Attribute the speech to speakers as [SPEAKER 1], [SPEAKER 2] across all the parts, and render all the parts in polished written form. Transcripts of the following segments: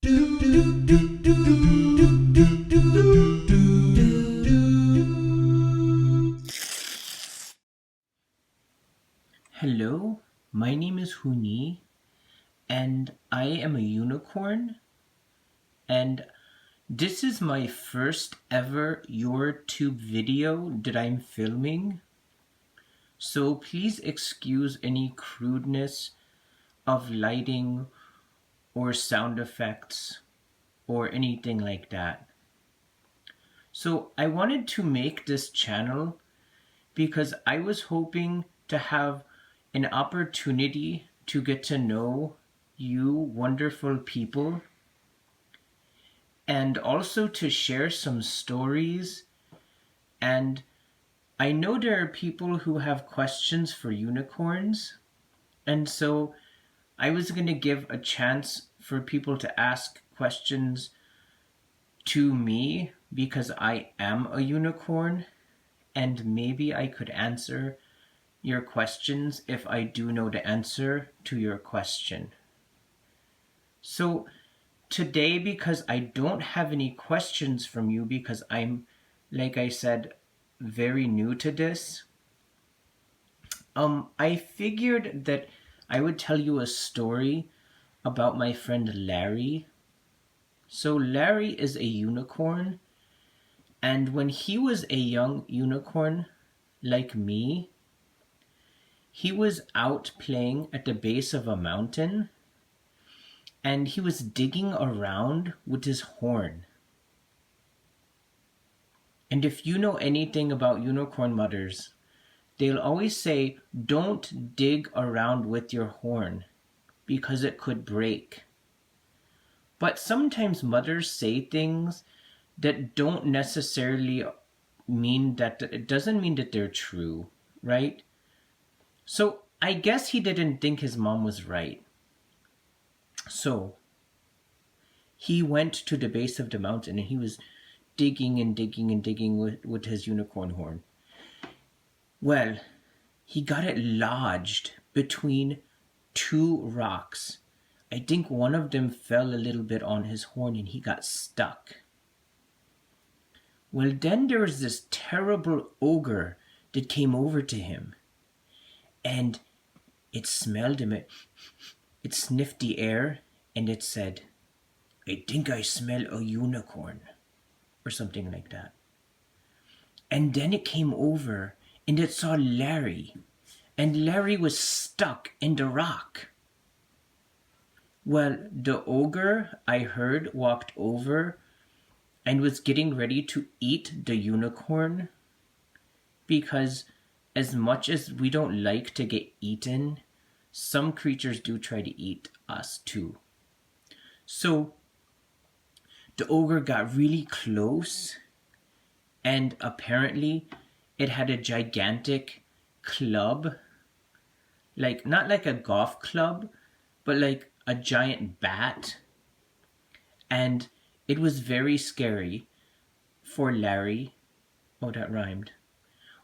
[SPEAKER 1] Hello, my name is Hüni, and I am a unicorn, and this is my first ever YourTube video that I'm filming, so please excuse any crudeness of lighting or sound effects or anything like that. So I wanted to make this channel because I was hoping to have an opportunity to get to know you wonderful people, and also to share some stories. And I know there are people who have questions for unicorns, and so I was going to give a chance for people to ask questions to me because I am a unicorn, and maybe I could answer your questions if I do know the answer to your question. So today, because I don't have any questions from you, because I'm, like I said, very new to this, I figured that I would tell you a story about my friend Larry. So Larry is a unicorn, and when he was a young unicorn like me, he was out playing at the base of a mountain, and he was digging around with his horn. And if you know anything about unicorn mothers, they'll always say, don't dig around with your horn because it could break. But sometimes mothers say things that don't necessarily mean that, it doesn't mean that they're true, right? So I guess he didn't think his mom was right. So he went to the base of the mountain and he was digging and digging and digging with his unicorn horn. Well, he got it lodged between two rocks. I think one of them fell a little bit on his horn and he got stuck. Well, then there was this terrible ogre that came over to him, and it smelled him. It sniffed the air and it said, I think I smell a unicorn, or something like that. And then it came over and it saw Larry, and Larry was stuck in the rock. Well, the ogre, I heard, walked over and was getting ready to eat the unicorn, because as much as we don't like to get eaten, some creatures do try to eat us too. So the ogre got really close, and apparently it had a gigantic club, like not like a golf club, but like a giant bat. And it was very scary for Larry. Oh, that rhymed.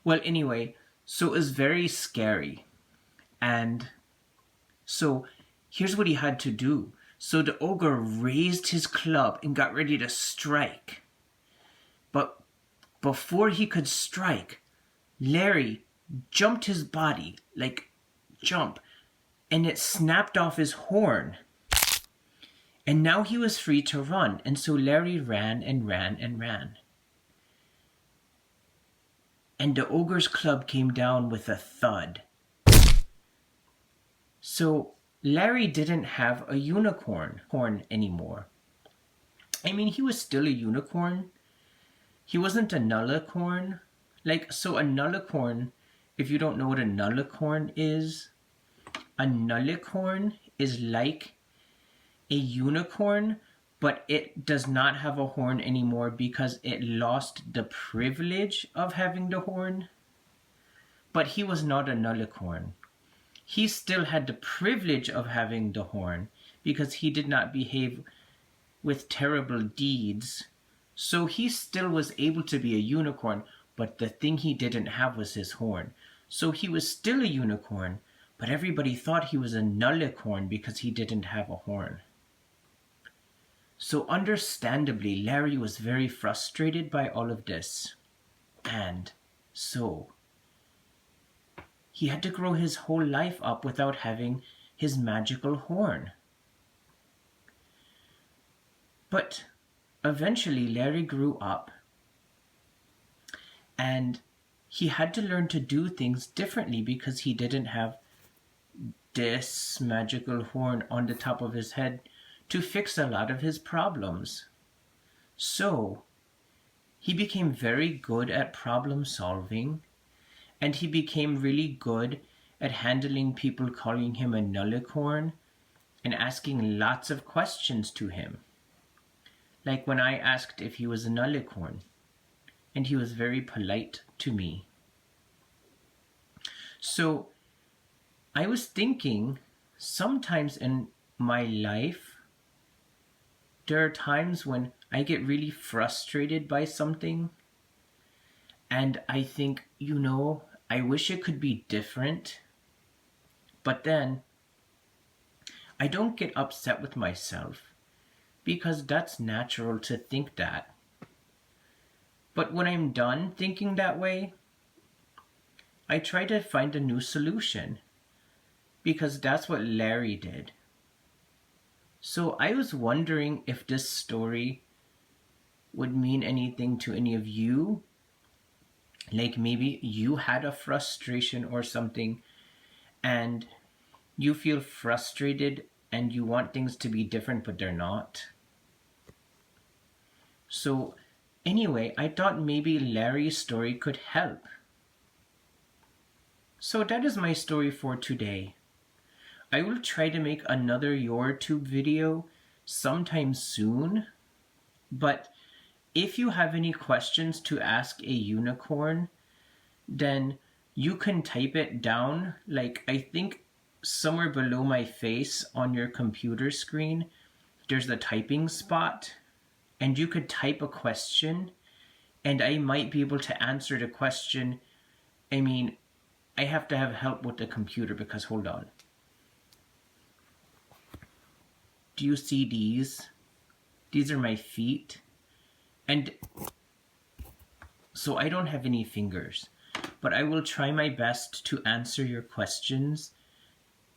[SPEAKER 1] Well, anyway, so it was very scary. And so here's what he had to do. So the ogre raised his club and got ready to strike. But before he could strike, Larry jumped his body, like jump, and it snapped off his horn. And now he was free to run, and so Larry ran and ran and ran. And the ogre's club came down with a thud. So Larry didn't have a unicorn horn anymore. I mean, he was still a unicorn. He wasn't a nullicorn. So a nullicorn, if you don't know what a nullicorn is like a unicorn, but it does not have a horn anymore because it lost the privilege of having the horn. But he was not a nullicorn. He still had the privilege of having the horn because he did not behave with terrible deeds. So he still was able to be a unicorn, but the thing he didn't have was his horn. So he was still a unicorn, but everybody thought he was a nullicorn because he didn't have a horn. So understandably, Larry was very frustrated by all of this. And so he had to grow his whole life up without having his magical horn. But eventually Larry grew up and he had to learn to do things differently because he didn't have this magical horn on the top of his head to fix a lot of his problems. So he became very good at problem solving, and he became really good at handling people calling him a nullicorn and asking lots of questions to him. Like when I asked if he was a nullicorn, and he was very polite to me. So I was thinking, sometimes in my life, there are times when I get really frustrated by something, and I think, I wish it could be different, but then I don't get upset with myself because that's natural to think that. But when I'm done thinking that way, I try to find a new solution because that's what Larry did. So I was wondering if this story would mean anything to any of you. Like maybe you had a frustration or something and you feel frustrated and you want things to be different, but they're not. So anyway, I thought maybe Larry's story could help. So that is my story for today. I will try to make another YourTube video sometime soon, but if you have any questions to ask a unicorn, then you can type it down, like I think somewhere below my face on your computer screen, there's a typing spot, and you could type a question, and I might be able to answer the question. I mean, I have to have help with the computer because, hold on. Do you see these? These are my feet. And so I don't have any fingers, but I will try my best to answer your questions.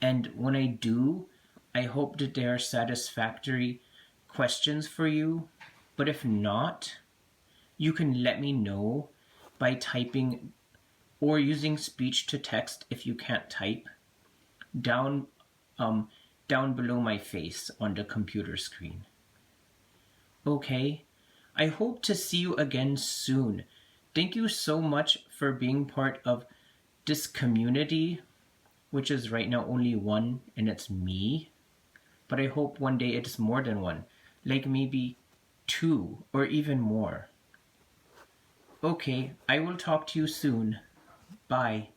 [SPEAKER 1] And when I do, I hope that they are satisfactory questions for you. But if not, you can let me know by typing or using speech to text if you can't type down below my face on the computer screen. Okay, I hope to see you again soon. Thank you so much for being part of this community, which is right now only one, and it's me. But I hope one day it's more than one, like maybe 2 or even more. Okay, I will talk to you soon. Bye.